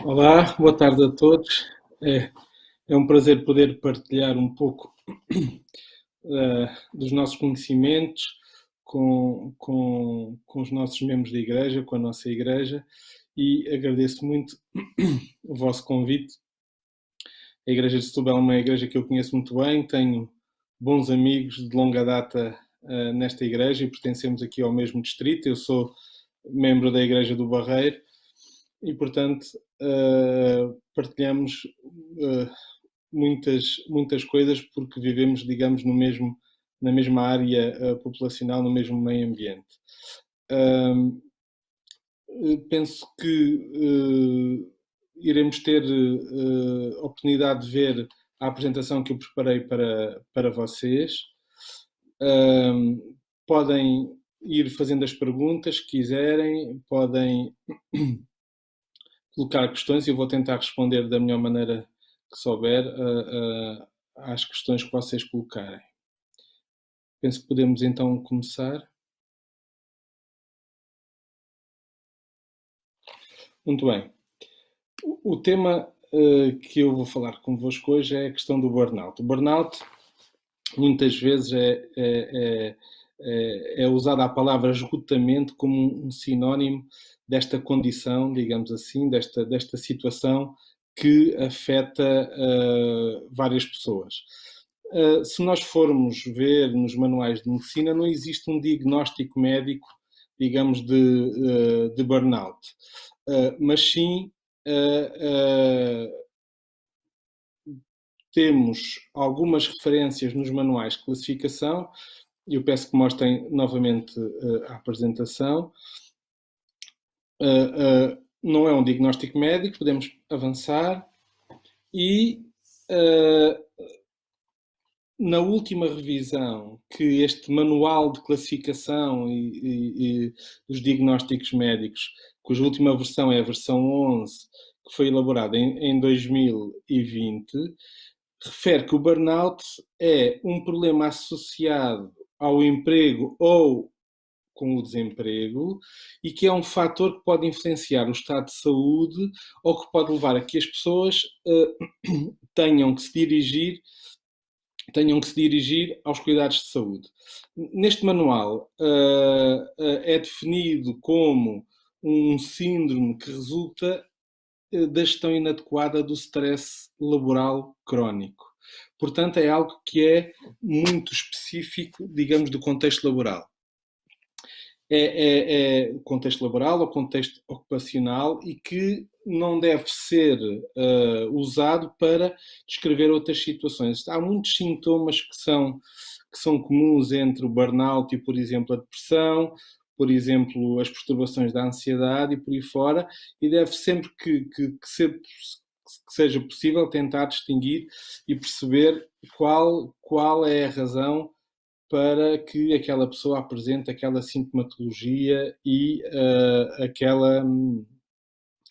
Olá, boa tarde a todos. É, é um prazer poder partilhar um pouco dos nossos conhecimentos com os nossos membros da Igreja, com a nossa Igreja, e agradeço muito o vosso convite. A Igreja de Setúbal é uma igreja que eu conheço muito bem, tenho bons amigos de longa data nesta igreja e pertencemos aqui ao mesmo distrito. Eu sou membro da Igreja do Barreiro e, portanto, partilhamos muitas coisas porque vivemos, digamos, na mesma área populacional, no mesmo meio ambiente. Penso que iremos ter oportunidade de ver a apresentação que eu preparei para vocês. Podem ir fazendo as perguntas que quiserem, podem colocar questões e eu vou tentar responder da melhor maneira que souber às questões que vocês colocarem. Penso que podemos então começar. Muito bem. O tema que eu vou falar convosco hoje é a questão do burnout. O burnout muitas vezes é usada a palavra esgotamento como um sinónimo desta condição, digamos assim, desta situação que afeta várias pessoas. Se nós formos ver nos manuais de medicina, não existe um diagnóstico médico, digamos, de burnout. Mas sim temos algumas referências nos manuais de classificação. Eu peço que mostrem novamente a apresentação. Não é um diagnóstico médico, podemos avançar. E na última revisão que este manual de classificação e dos diagnósticos médicos, cuja última versão é a versão 11, que foi elaborada em 2020, refere que o burnout é um problema associado ao emprego ou com o desemprego e que é um fator que pode influenciar o estado de saúde ou que pode levar a que as pessoas tenham que se dirigir aos cuidados de saúde. Neste manual é definido como um síndrome que resulta da gestão inadequada do stress laboral crónico. Portanto, é algo que é muito específico, digamos, do contexto laboral. É o contexto laboral ou contexto ocupacional e que não deve ser usado para descrever outras situações. Há muitos sintomas que são comuns entre o burnout e, por exemplo, a depressão, por exemplo, as perturbações da ansiedade e por aí fora, e deve sempre que seja possível tentar distinguir e perceber qual é a razão para que aquela pessoa apresente aquela sintomatologia e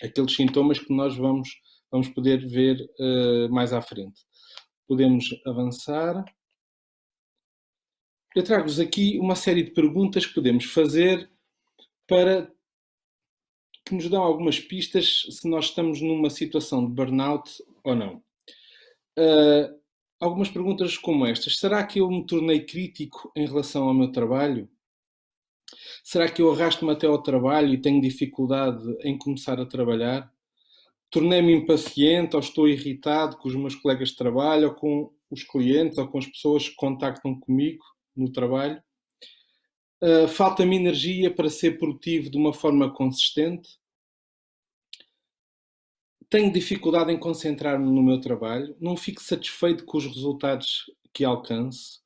aqueles sintomas que nós vamos poder ver mais à frente. Podemos avançar. Eu trago-vos aqui uma série de perguntas que podemos fazer para que nos dão algumas pistas se nós estamos numa situação de burnout ou não. Algumas perguntas como estas. Será que eu me tornei crítico em relação ao meu trabalho? Será que eu arrasto-me até ao trabalho e tenho dificuldade em começar a trabalhar? Tornei-me impaciente ou estou irritado com os meus colegas de trabalho ou com os clientes ou com as pessoas que contactam comigo no trabalho? Falta-me energia para ser produtivo de uma forma consistente? Tenho dificuldade em concentrar-me no meu trabalho? Não fico satisfeito com os resultados que alcanço?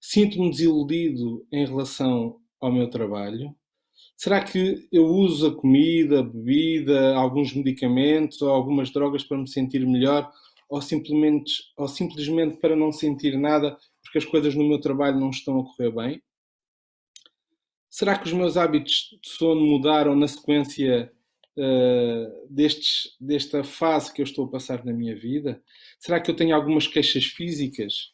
Sinto-me desiludido em relação ao meu trabalho? Será que eu uso a comida, a bebida, alguns medicamentos ou algumas drogas para me sentir melhor ou simplesmente para não sentir nada porque as coisas no meu trabalho não estão a correr bem? Será que os meus hábitos de sono mudaram na sequência desta fase que eu estou a passar na minha vida? Será que eu tenho algumas queixas físicas,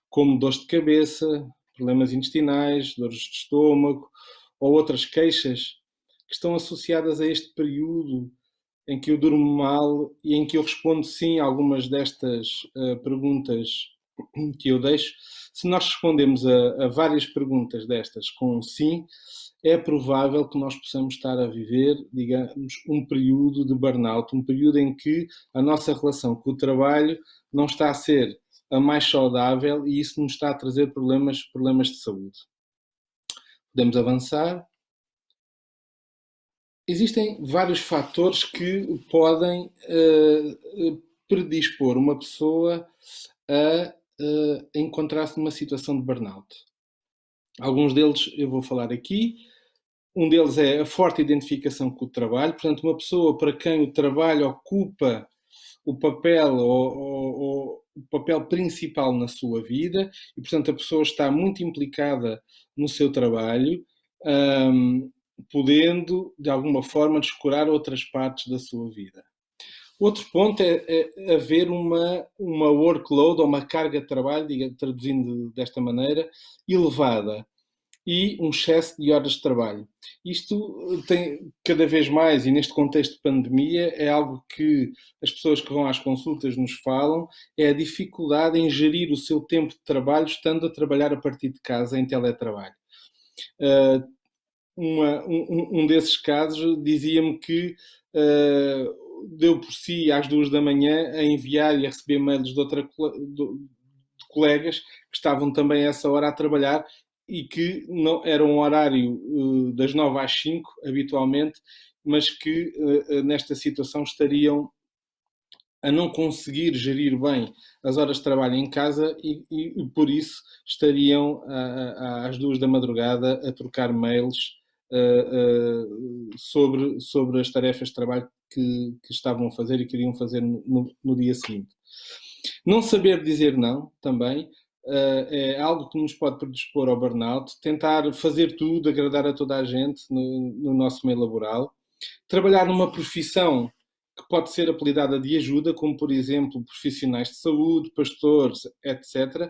como dores de cabeça, problemas intestinais, dores de estômago ou outras queixas que estão associadas a este período em que eu durmo mal e em que eu respondo sim a algumas destas perguntas que eu deixo. Se nós respondemos a várias perguntas destas com um sim, é provável que nós possamos estar a viver, digamos, um período de burnout, um período em que a nossa relação com o trabalho não está a ser a mais saudável e isso nos está a trazer problemas de saúde. Podemos avançar. Existem vários fatores que podem predispor uma pessoa a encontrar-se numa situação de burnout. Alguns deles eu vou falar aqui. Um deles é a forte identificação com o trabalho. Portanto, uma pessoa para quem o trabalho ocupa o papel ou o papel principal na sua vida e, portanto, a pessoa está muito implicada no seu trabalho, podendo, de alguma forma, descurar outras partes da sua vida. Outro ponto é haver uma workload ou uma carga de trabalho, traduzindo desta maneira, elevada e um excesso de horas de trabalho. Isto tem cada vez mais, e neste contexto de pandemia, é algo que as pessoas que vão às consultas nos falam, é a dificuldade em gerir o seu tempo de trabalho estando a trabalhar a partir de casa em teletrabalho. Um desses casos dizia-me que deu por si às 2 da manhã a enviar e a receber mails de colegas que estavam também a essa hora a trabalhar e que não era um horário das 9 às 5, habitualmente, mas que nesta situação estariam a não conseguir gerir bem as horas de trabalho em casa e por isso estariam às 2 da madrugada a trocar mails sobre as tarefas de trabalho que estavam a fazer e queriam fazer no dia seguinte. Não saber dizer não, também, é algo que nos pode predispor ao burnout. Tentar fazer tudo, agradar a toda a gente no nosso meio laboral. Trabalhar numa profissão que pode ser apelidada de ajuda, como, por exemplo, profissionais de saúde, pastores, etc.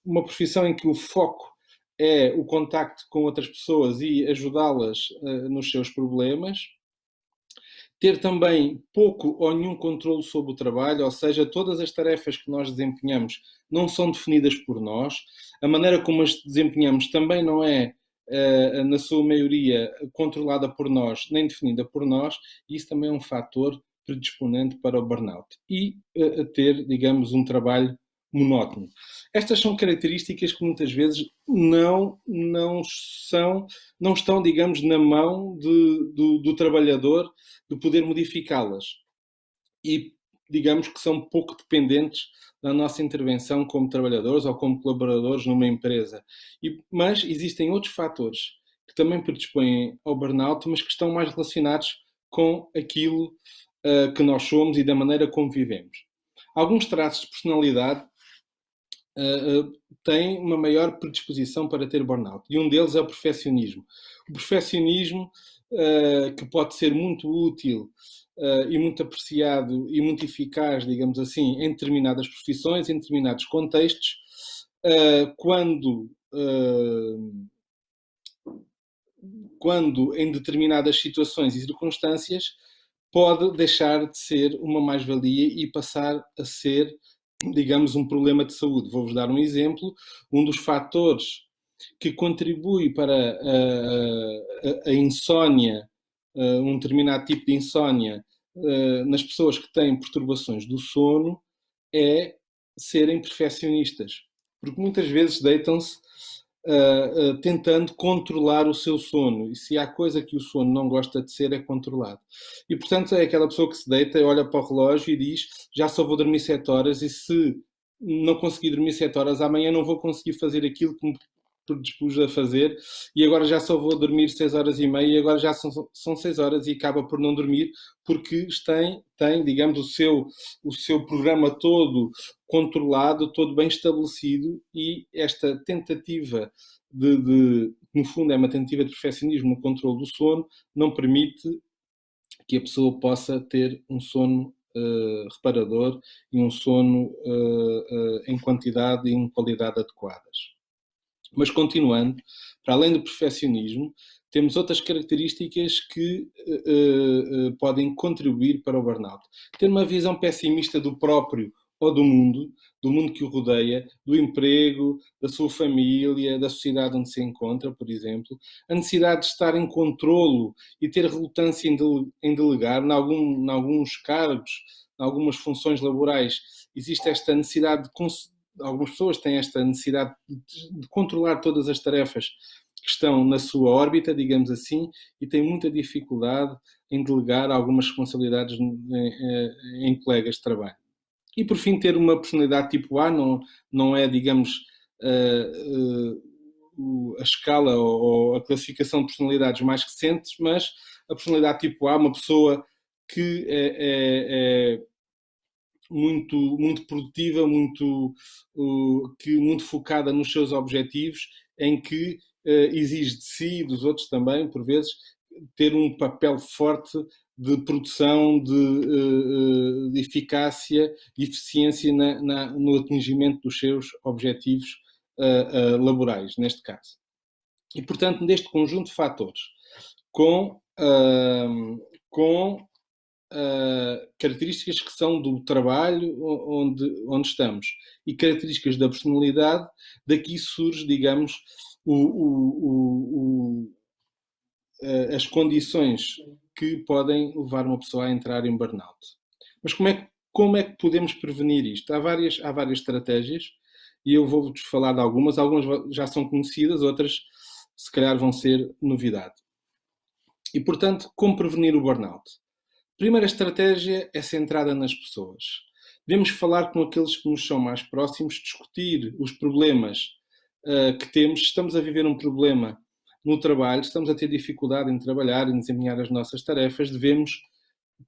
Uma profissão em que o foco é o contacto com outras pessoas e ajudá-las nos seus problemas. Ter também pouco ou nenhum controle sobre o trabalho, ou seja, todas as tarefas que nós desempenhamos não são definidas por nós. A maneira como as desempenhamos também não é, na sua maioria, controlada por nós, nem definida por nós, e isso também é um fator predisponente para o burnout. E ter, digamos, um trabalho monótono. Estas são características que muitas vezes não estão, digamos, na mão do trabalhador de poder modificá-las. E digamos que são pouco dependentes da nossa intervenção como trabalhadores ou como colaboradores numa empresa. Mas existem outros fatores que também predispõem ao burnout, mas que estão mais relacionados com aquilo que nós somos e da maneira como vivemos. Alguns traços de personalidade têm uma maior predisposição para ter burnout. E um deles é o perfeccionismo. O perfeccionismo, que pode ser muito útil e muito apreciado e muito eficaz, digamos assim, em determinadas profissões, em determinados contextos, quando em determinadas situações e circunstâncias pode deixar de ser uma mais-valia e passar a ser, digamos, um problema de saúde. Vou-vos dar um exemplo. Um dos fatores que contribui para a insónia, um determinado tipo de insónia, nas pessoas que têm perturbações do sono, é serem perfeccionistas. Porque muitas vezes deitam-se tentando controlar o seu sono. E se há coisa que o sono não gosta de ser, é controlado. E, portanto, é aquela pessoa que se deita, olha para o relógio e diz: já só vou dormir 7 horas e se não conseguir dormir 7 horas, amanhã não vou conseguir fazer aquilo que me predispus a fazer e agora já só vou dormir 6 horas e meia e agora já são 6 horas e acaba por não dormir porque tem digamos, o seu programa todo controlado, todo bem estabelecido e esta tentativa no fundo é uma tentativa de perfeccionismo no controle do sono, não permite que a pessoa possa ter um sono reparador e um sono em quantidade e em qualidade adequadas. Mas continuando, para além do perfeccionismo, temos outras características que podem contribuir para o burnout. Ter uma visão pessimista do próprio ou do mundo que o rodeia, do emprego, da sua família, da sociedade onde se encontra, por exemplo. A necessidade de estar em controlo e ter relutância em delegar, em alguns cargos, em algumas funções laborais, existe esta necessidade algumas pessoas têm esta necessidade de controlar todas as tarefas que estão na sua órbita, digamos assim, e têm muita dificuldade em delegar algumas responsabilidades em colegas de trabalho. E, por fim, ter uma personalidade tipo A não é, digamos, a escala ou a classificação de personalidades mais recentes, mas a personalidade tipo A, uma pessoa que é muito, muito produtiva, muito focada nos seus objetivos, em que exige de si e dos outros também, por vezes, ter um papel forte de produção, de eficácia e eficiência no atingimento dos seus objetivos laborais, neste caso. E, portanto, neste conjunto de fatores, com características que são do trabalho onde estamos e características da personalidade, daqui surge, digamos, as condições que podem levar uma pessoa a entrar em burnout. Mas como é que podemos prevenir isto? Há várias estratégias e eu vou-vos falar de algumas já são conhecidas, outras se calhar vão ser novidade. E, portanto, como prevenir o burnout? A primeira estratégia é centrada nas pessoas. Devemos falar com aqueles que nos são mais próximos, discutir os problemas que temos. Estamos a viver um problema no trabalho, estamos a ter dificuldade em trabalhar, em desempenhar as nossas tarefas, devemos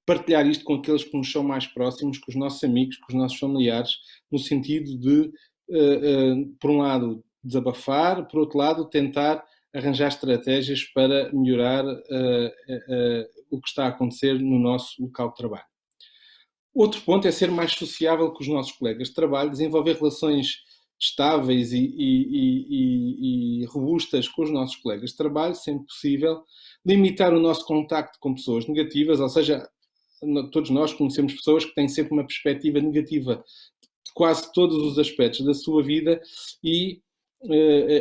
partilhar isto com aqueles que nos são mais próximos, com os nossos amigos, com os nossos familiares, no sentido de, por um lado, desabafar, por outro lado, tentar arranjar estratégias para melhorar o que está a acontecer no nosso local de trabalho. Outro ponto é ser mais sociável com os nossos colegas de trabalho, desenvolver relações estáveis e robustas com os nossos colegas de trabalho, sempre possível, limitar o nosso contacto com pessoas negativas, ou seja, todos nós conhecemos pessoas que têm sempre uma perspectiva negativa de quase todos os aspectos da sua vida e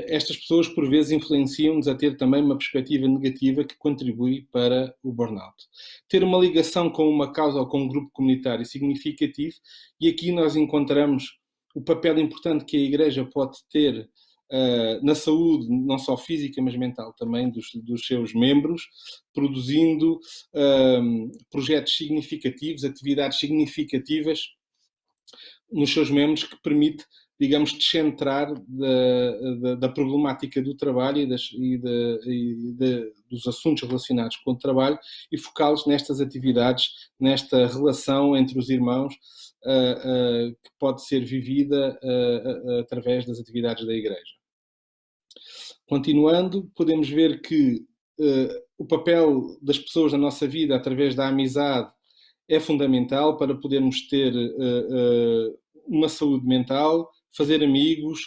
estas pessoas, por vezes, influenciam-nos a ter também uma perspectiva negativa que contribui para o burnout. Ter uma ligação com uma causa ou com um grupo comunitário significativo, e aqui nós encontramos o papel importante que a Igreja pode ter na saúde, não só física, mas mental também, dos seus membros, produzindo projetos significativos, atividades significativas nos seus membros que permite, digamos, descentrar da problemática do trabalho dos assuntos relacionados com o trabalho e focá-los nestas atividades, nesta relação entre os irmãos que pode ser vivida através das atividades da Igreja. Continuando, podemos ver que o papel das pessoas na nossa vida através da amizade é fundamental para podermos ter uma saúde mental, fazer amigos,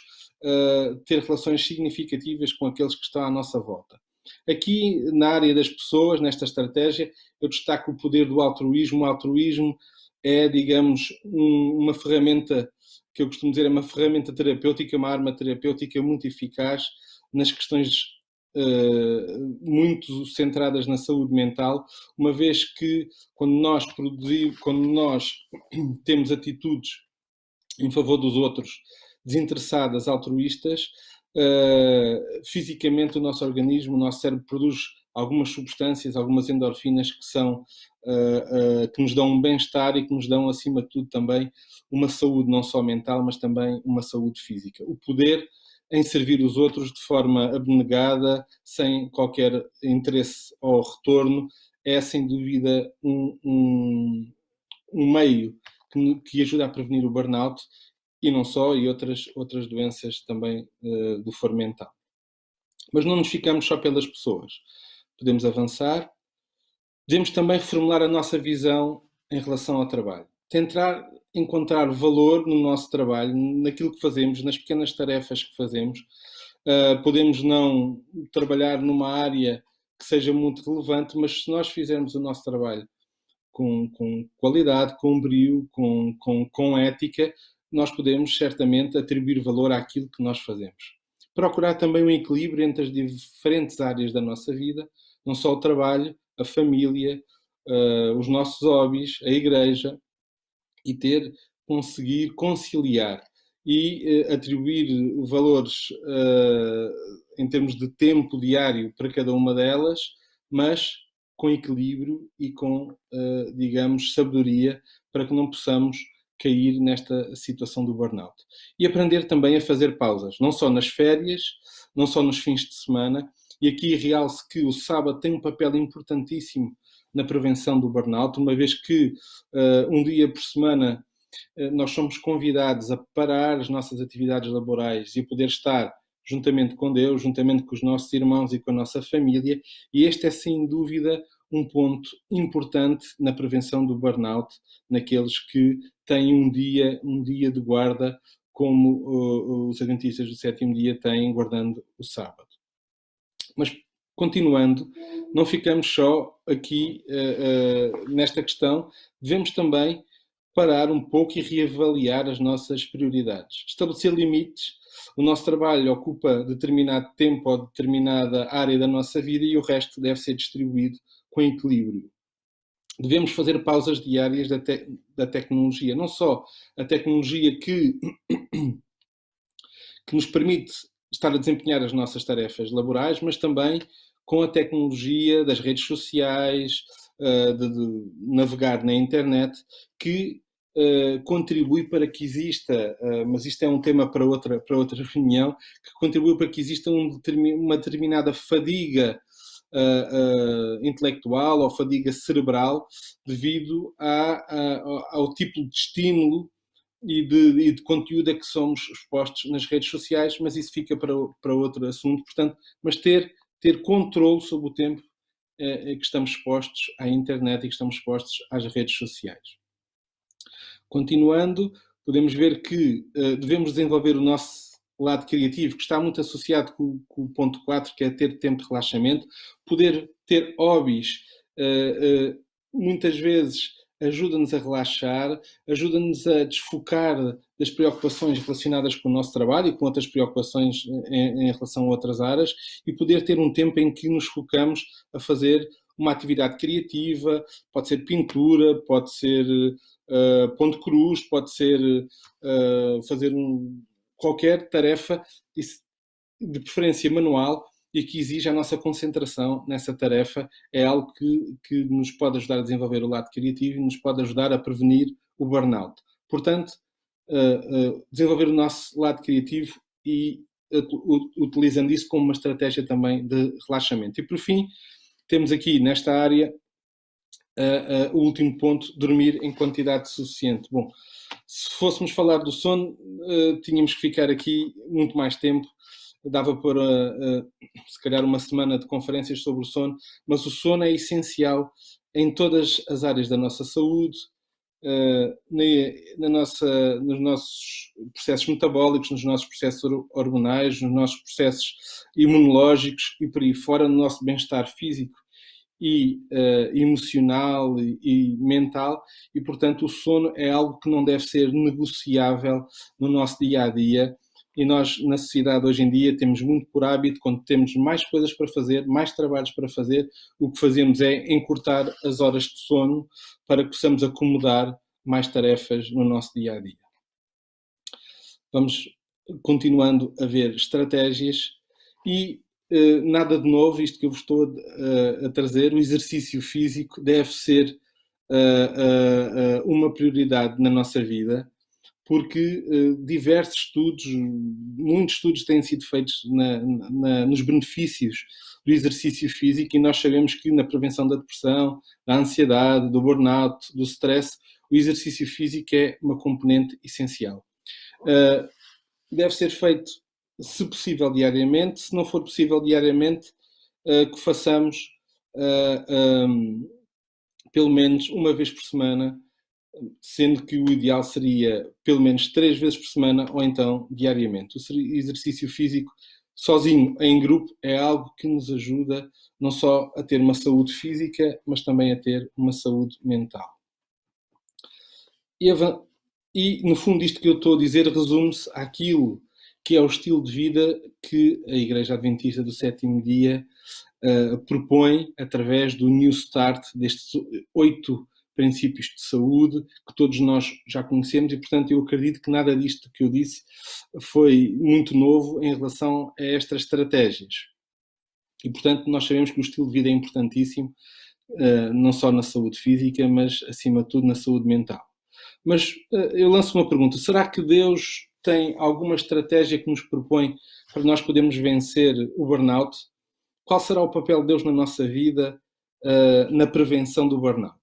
ter relações significativas com aqueles que estão à nossa volta. Aqui, na área das pessoas, nesta estratégia, eu destaco o poder do altruísmo. O altruísmo é, digamos, uma ferramenta, que eu costumo dizer, é uma ferramenta terapêutica, uma arma terapêutica muito eficaz nas questões muito centradas na saúde mental, uma vez que quando nós temos atitudes em favor dos outros, desinteressadas, altruístas, fisicamente o nosso organismo, o nosso cérebro produz algumas substâncias, algumas endorfinas que nos dão um bem-estar e que nos dão, acima de tudo, também uma saúde não só mental, mas também uma saúde física. O poder em servir os outros de forma abnegada, sem qualquer interesse ou retorno, é sem dúvida um meio que ajuda a prevenir o burnout e não só, e outras doenças também do foro mental. Mas não nos ficamos só pelas pessoas. Podemos avançar. Devemos também reformular a nossa visão em relação ao trabalho. Tentar encontrar valor no nosso trabalho, naquilo que fazemos, nas pequenas tarefas que fazemos. Podemos não trabalhar numa área seja muito relevante, mas se nós fizermos o nosso trabalho com qualidade, com brio, com ética, nós podemos certamente atribuir valor àquilo que nós fazemos. Procurar também um equilíbrio entre as diferentes áreas da nossa vida, não só o trabalho, a família, os nossos hobbies, a igreja, e conseguir conciliar e atribuir valores em termos de tempo diário para cada uma delas, mas com equilíbrio e com, digamos, sabedoria, para que não possamos cair nesta situação do burnout. E aprender também a fazer pausas, não só nas férias, não só nos fins de semana, e aqui realce que o sábado tem um papel importantíssimo na prevenção do burnout, uma vez que um dia por semana nós somos convidados a parar as nossas atividades laborais e a poder estar juntamente com Deus, juntamente com os nossos irmãos e com a nossa família, e este é sem dúvida um ponto importante na prevenção do burnout, naqueles que têm um dia de guarda, como os adventistas do sétimo dia têm, guardando o sábado. Mas, continuando, não ficamos só aqui nesta questão, devemos também parar um pouco e reavaliar as nossas prioridades. Estabelecer limites. O nosso trabalho ocupa determinado tempo ou determinada área da nossa vida e o resto deve ser distribuído com equilíbrio. Devemos fazer pausas diárias da tecnologia. Não só a tecnologia que nos permite estar a desempenhar as nossas tarefas laborais, mas também com a tecnologia das redes sociais, de navegar na internet, que contribui para que exista, mas isto é um tema para outra reunião, que contribui para que exista uma determinada fadiga intelectual ou fadiga cerebral devido ao tipo de estímulo e de conteúdo a que somos expostos nas redes sociais, mas isso fica para outro assunto. Portanto, mas ter controle sobre o tempo que estamos expostos à internet e que estamos expostos às redes sociais. Continuando, podemos ver que devemos desenvolver o nosso lado criativo, que está muito associado com o ponto 4, que é ter tempo de relaxamento. Poder ter hobbies, muitas vezes ajuda-nos a relaxar, ajuda-nos a desfocar das preocupações relacionadas com o nosso trabalho e com outras preocupações em relação a outras áreas, e poder ter um tempo em que nos focamos a fazer uma atividade criativa, pode ser pintura, pode ser ponto cruz, pode ser fazer qualquer tarefa, de preferência manual, e que exige a nossa concentração nessa tarefa. É algo que nos pode ajudar a desenvolver o lado criativo e nos pode ajudar a prevenir o burnout. Portanto, desenvolver o nosso lado criativo e utilizando isso como uma estratégia também de relaxamento. E por fim, temos aqui nesta área o último ponto, dormir em quantidade suficiente. Bom, se fôssemos falar do sono, tínhamos que ficar aqui muito mais tempo. Dava para, se calhar, uma semana de conferências sobre o sono, mas o sono é essencial em todas as áreas da nossa saúde, nos nossos processos metabólicos, nos nossos processos hormonais, nos nossos processos imunológicos e por aí fora, no nosso bem-estar físico e emocional e mental, e portanto o sono é algo que não deve ser negociável no nosso dia-a-dia. E nós, na sociedade hoje em dia, temos muito por hábito, quando temos mais coisas para fazer, mais trabalhos para fazer, o que fazemos é encurtar as horas de sono para que possamos acomodar mais tarefas no nosso dia-a-dia. Vamos continuando a ver estratégias e nada de novo, isto que eu vos estou a trazer, o exercício físico deve ser uma prioridade na nossa vida, porque diversos estudos, muitos estudos têm sido feitos nos benefícios do exercício físico, e nós sabemos que na prevenção da depressão, da ansiedade, do burnout, do stress, o exercício físico é uma componente essencial. Deve ser feito, se possível, diariamente. Se não for possível diariamente, que façamos pelo menos uma vez por semana, sendo que o ideal seria pelo menos 3 vezes por semana ou então diariamente. O exercício físico sozinho, em grupo, é algo que nos ajuda não só a ter uma saúde física, mas também a ter uma saúde mental. E no fundo, isto que eu estou a dizer resume-se àquilo que é o estilo de vida que a Igreja Adventista do Sétimo Dia propõe através do New Start, destes 8 princípios de saúde que todos nós já conhecemos e, portanto, eu acredito que nada disto que eu disse foi muito novo em relação a estas estratégias. E, portanto, nós sabemos que o estilo de vida é importantíssimo, não só na saúde física, mas, acima de tudo, na saúde mental. Mas eu lanço uma pergunta. Será que Deus tem alguma estratégia que nos propõe para nós podermos vencer o burnout? Qual será o papel de Deus na nossa vida na prevenção do burnout?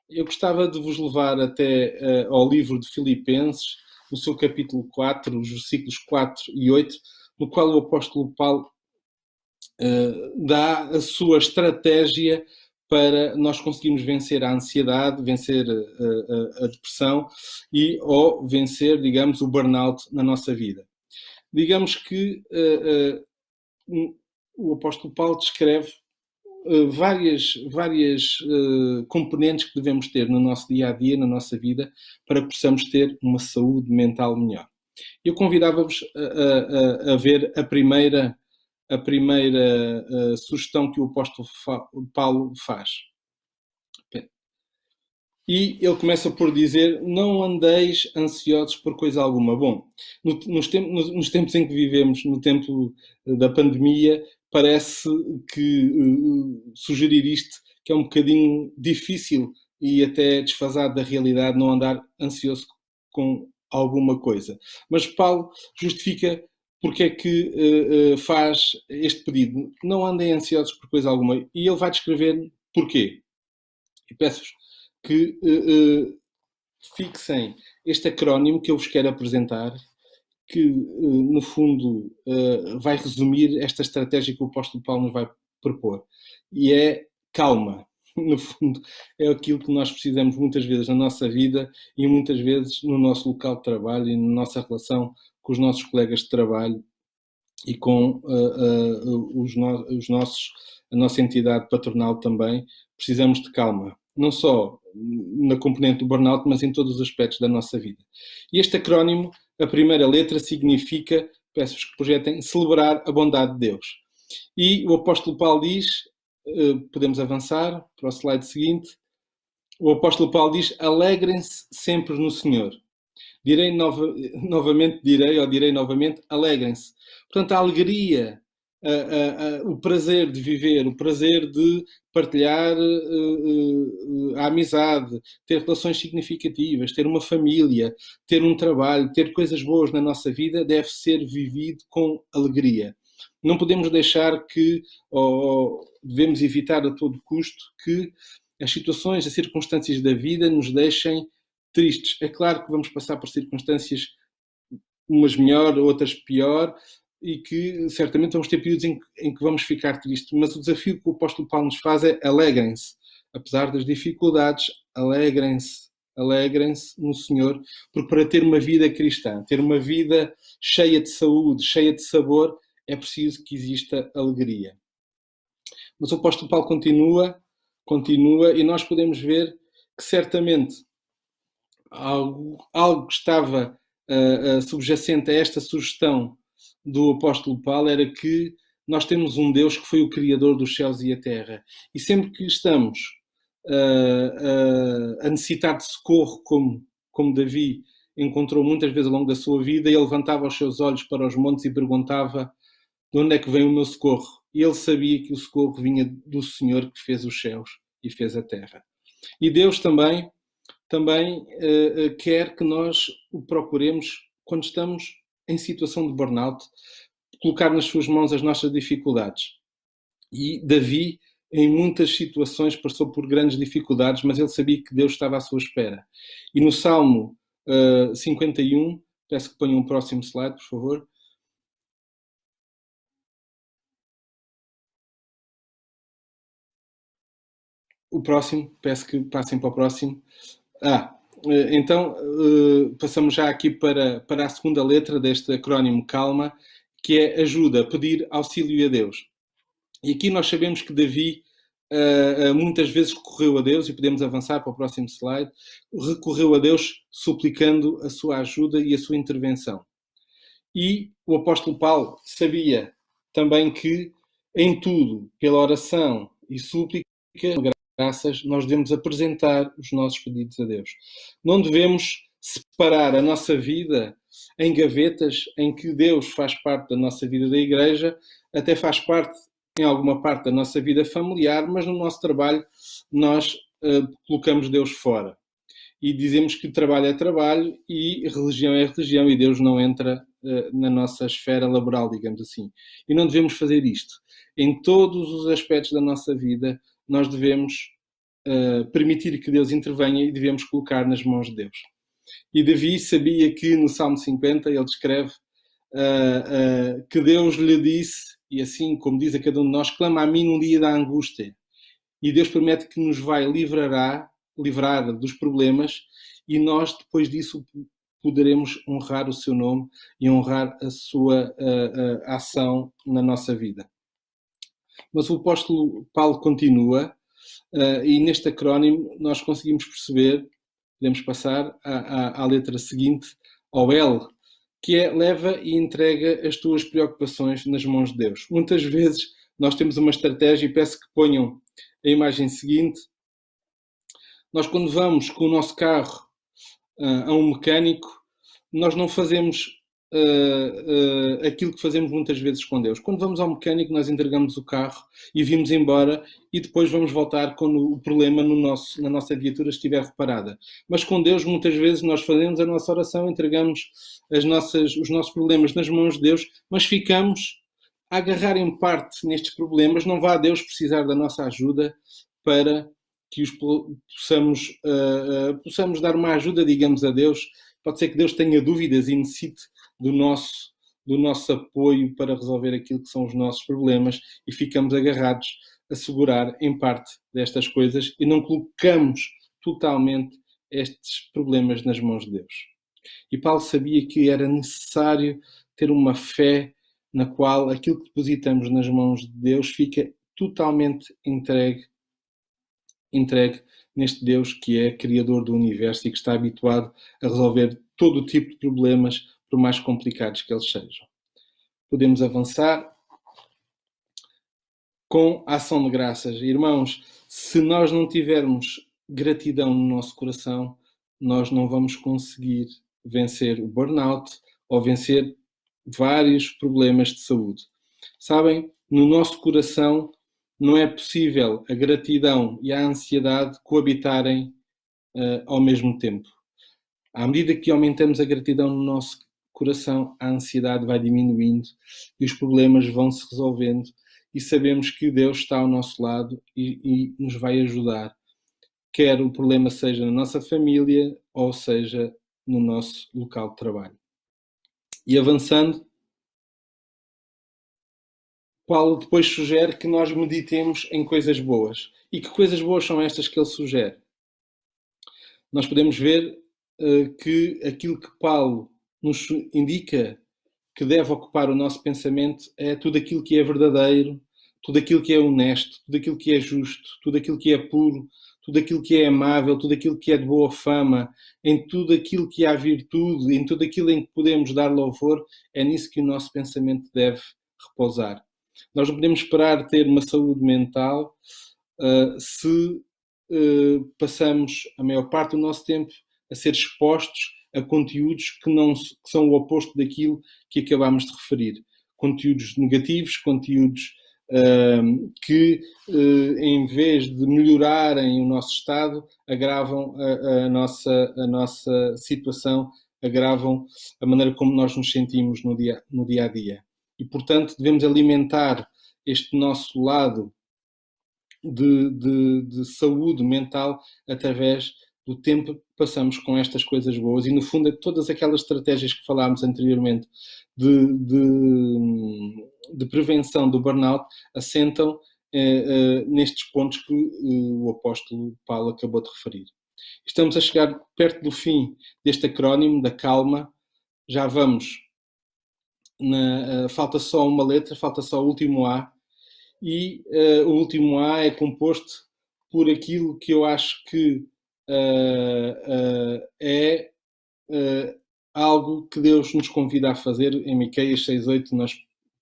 Eu gostava de vos levar até ao livro de Filipenses, no seu capítulo 4, os versículos 4 e 8, no qual o apóstolo Paulo dá a sua estratégia para nós conseguirmos vencer a ansiedade, vencer a depressão ou vencer, digamos, o burnout na nossa vida. Digamos que o apóstolo Paulo descreve várias componentes que devemos ter no nosso dia-a-dia, na nossa vida, para que possamos ter uma saúde mental melhor. Eu convidava-vos a ver a primeira sugestão que o apóstolo Paulo faz. E ele começa por dizer: não andeis ansiosos por coisa alguma. Bom, nos tempos em que vivemos, no tempo da pandemia, parece que sugerir isto que é um bocadinho difícil e até desfasado da realidade não andar ansioso com alguma coisa. Mas Paulo justifica porque é que faz este pedido. Não andem ansiosos por coisa alguma. E ele vai descrever porquê. E peço-vos que fixem este acrónimo que eu vos quero apresentar, que no fundo vai resumir esta estratégia que o apóstolo Paulo nos vai propor. E é calma. No fundo, é aquilo que nós precisamos muitas vezes na nossa vida e muitas vezes no nosso local de trabalho e na nossa relação com os nossos colegas de trabalho e com a nossa entidade patronal também. Precisamos de calma. Não só na componente do burnout, mas em todos os aspectos da nossa vida. E este acrónimo, a primeira letra, significa, peço-vos que projetem, celebrar a bondade de Deus. E o apóstolo Paulo diz, podemos avançar para o slide seguinte, o apóstolo Paulo diz: alegrem-se sempre no Senhor. Direi novamente, alegrem-se. Portanto, a alegria, o prazer de viver, o prazer de partilhar a amizade, ter relações significativas, ter uma família, ter um trabalho, ter coisas boas na nossa vida, deve ser vivido com alegria. Não podemos deixar que, ou devemos evitar a todo custo, que as situações, as circunstâncias da vida nos deixem tristes. É claro que vamos passar por circunstâncias, umas melhor, outras pior, e que certamente vamos ter períodos em que vamos ficar tristes. Mas o desafio que o apóstolo Paulo nos faz é: alegrem-se. Apesar das dificuldades, alegrem-se no Senhor, porque para ter uma vida cristã, ter uma vida cheia de saúde, cheia de sabor, é preciso que exista alegria. Mas o apóstolo Paulo continua, e nós podemos ver que certamente algo que estava subjacente a esta sugestão do apóstolo Paulo era que nós temos um Deus que foi o Criador dos céus e a terra. E sempre que estamos a necessitar de socorro, como Davi encontrou muitas vezes ao longo da sua vida, ele levantava os seus olhos para os montes e perguntava: de onde é que vem o meu socorro? E ele sabia que o socorro vinha do Senhor que fez os céus e fez a terra. E Deus também quer que nós o procuremos quando estamos em situação de burnout, colocar nas suas mãos as nossas dificuldades. E Davi, em muitas situações, passou por grandes dificuldades, mas ele sabia que Deus estava à sua espera. E no Salmo 51, peço que ponham o próximo slide, por favor. O próximo, peço que passem para o próximo. Então, passamos já aqui para a segunda letra deste acrónimo calma, que é ajuda, pedir auxílio a Deus. E aqui nós sabemos que Davi muitas vezes recorreu a Deus, e podemos avançar para o próximo slide, recorreu a Deus suplicando a sua ajuda e a sua intervenção. E o apóstolo Paulo sabia também que em tudo, pela oração e súplica, graças, nós devemos apresentar os nossos pedidos a Deus. Não devemos separar a nossa vida em gavetas em que Deus faz parte da nossa vida da igreja, até faz parte em alguma parte da nossa vida familiar, mas no nosso trabalho nós colocamos Deus fora. E dizemos que trabalho é trabalho e religião é religião e Deus não entra na nossa esfera laboral, digamos assim. E não devemos fazer isto. Em todos os aspectos da nossa vida, nós devemos permitir que Deus intervenha e devemos colocar nas mãos de Deus. E Davi sabia que no Salmo 50 ele descreve que Deus lhe disse, e assim como diz a cada um de nós, clama a mim num dia da angústia. E Deus promete que nos vai livrar dos problemas e nós depois disso poderemos honrar o seu nome e honrar a sua ação na nossa vida. Mas o apóstolo Paulo continua e neste acrónimo nós conseguimos perceber, podemos passar à letra seguinte, ao L, que é leva e entrega as tuas preocupações nas mãos de Deus. Muitas vezes nós temos uma estratégia e peço que ponham a imagem seguinte. Nós quando vamos com o nosso carro a um mecânico, nós não fazemos aquilo que fazemos muitas vezes com Deus. Quando vamos ao mecânico, nós entregamos o carro e vimos embora e depois vamos voltar quando o problema na nossa viatura estiver reparada. Mas com Deus, muitas vezes, nós fazemos a nossa oração, entregamos os nossos problemas nas mãos de Deus, mas ficamos a agarrar em parte nestes problemas. Não vá a Deus precisar da nossa ajuda para que possamos dar uma ajuda, digamos, a Deus. Pode ser que Deus tenha dúvidas e necessite do nosso apoio para resolver aquilo que são os nossos problemas e ficamos agarrados a segurar em parte destas coisas e não colocamos totalmente estes problemas nas mãos de Deus. E Paulo sabia que era necessário ter uma fé na qual aquilo que depositamos nas mãos de Deus fica totalmente entregue neste Deus que é Criador do Universo e que está habituado a resolver todo o tipo de problemas, por mais complicados que eles sejam. Podemos avançar com a ação de graças. Irmãos, se nós não tivermos gratidão no nosso coração, nós não vamos conseguir vencer o burnout ou vencer vários problemas de saúde. Sabem, no nosso coração não é possível a gratidão e a ansiedade coabitarem ao mesmo tempo. À medida que aumentamos a gratidão no nosso coração, a ansiedade vai diminuindo e os problemas vão se resolvendo e sabemos que Deus está ao nosso lado e nos vai ajudar, quer o problema seja na nossa família ou seja no nosso local de trabalho. E avançando, Paulo depois sugere que nós meditemos em coisas boas. E que coisas boas são estas que ele sugere? Nós podemos ver que aquilo que Paulo nos indica que deve ocupar o nosso pensamento é tudo aquilo que é verdadeiro, tudo aquilo que é honesto, tudo aquilo que é justo, tudo aquilo que é puro, tudo aquilo que é amável, tudo aquilo que é de boa fama, em tudo aquilo que há virtude, em tudo aquilo em que podemos dar louvor, é nisso que o nosso pensamento deve repousar. Nós não podemos esperar ter uma saúde mental se passamos a maior parte do nosso tempo a ser expostos a conteúdos que são o oposto daquilo que acabámos de referir. Conteúdos negativos, conteúdos que, em vez de melhorarem o nosso estado, agravam a nossa situação, agravam a maneira como nós nos sentimos no dia a dia. E, portanto, devemos alimentar este nosso lado de saúde mental através do tempo que passamos com estas coisas boas. E, no fundo, todas aquelas estratégias que falámos anteriormente de prevenção do burnout assentam nestes pontos que o apóstolo Paulo acabou de referir. Estamos a chegar perto do fim deste acrónimo da calma. Já vamos falta só uma letra, falta só o último A, e o último A é composto por aquilo que eu acho que é algo que Deus nos convida a fazer. Em Miqueias 6:8 nós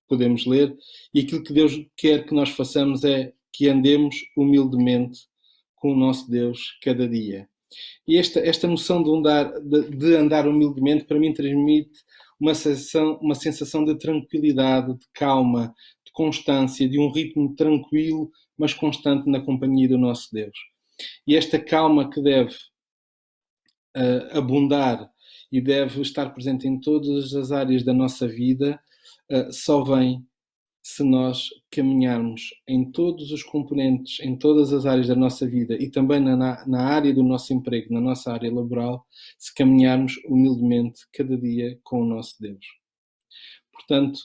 podemos ler, e aquilo que Deus quer que nós façamos é que andemos humildemente com o nosso Deus cada dia. E esta noção de andar humildemente, para mim, transmite uma sensação de tranquilidade, de calma, de constância, de um ritmo tranquilo, mas constante na companhia do nosso Deus. E esta calma que deve abundar e deve estar presente em todas as áreas da nossa vida, só vem se nós caminharmos em todos os componentes, em todas as áreas da nossa vida e também na área do nosso emprego, na nossa área laboral, se caminharmos humildemente cada dia com o nosso Deus. Portanto,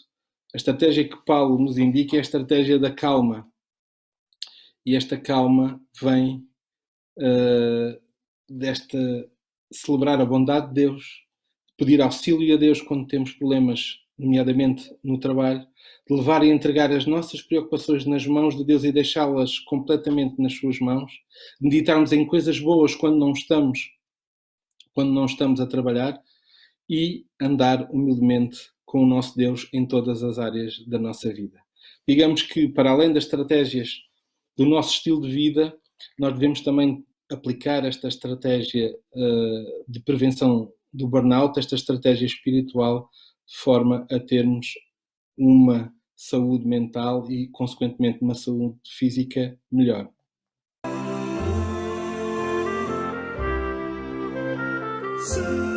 a estratégia que Paulo nos indica é a estratégia da calma. E esta calma vem desta celebrar a bondade de Deus, pedir auxílio a Deus quando temos problemas, nomeadamente no trabalho, de levar e entregar as nossas preocupações nas mãos de Deus e deixá-las completamente nas suas mãos, meditarmos em coisas boas quando não estamos a trabalhar, e andar humildemente com o nosso Deus em todas as áreas da nossa vida. Digamos que, para além das estratégias do nosso estilo de vida, nós devemos também aplicar esta estratégia de prevenção do burnout, esta estratégia espiritual, de forma a termos uma saúde mental e, consequentemente, uma saúde física melhor. Sim.